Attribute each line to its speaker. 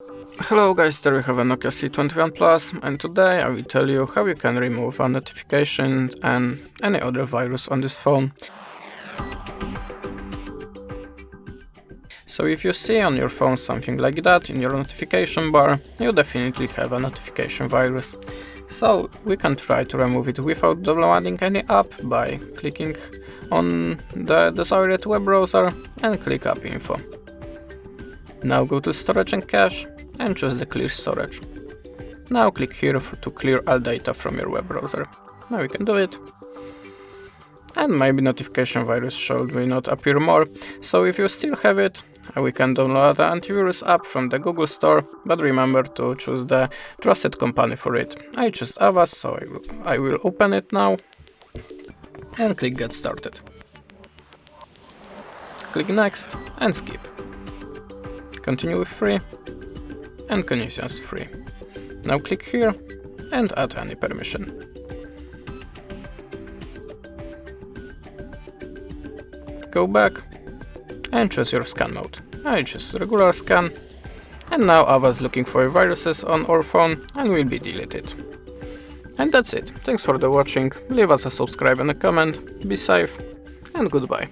Speaker 1: Hello guys, there we have a Nokia C21 Plus, and today I will tell you how you can remove a notification and any other virus on this phone. So if you see on your phone something like that in your notification bar, you definitely have a notification virus. So we can try to remove it without downloading any app by clicking on the desired web browser and click App Info. Now go to Storage and Cache and choose the Clear Storage. Now click here to clear all data from your web browser. Now you can do it. And maybe notification virus should not appear more, so if you still have it, we can download the Antivirus app from the Google Store, but remember to choose the trusted company for it. I choose Avast, so I will open it now and click Get Started. Click Next and Skip. Continue with Free and Conditions Free. Now click here and add any permission. Go back and choose your scan mode. I choose regular scan, and now Avast looking for viruses on our phone and will be deleted. And that's it. Thanks for the watching, leave us a subscribe and a comment, be safe, and goodbye.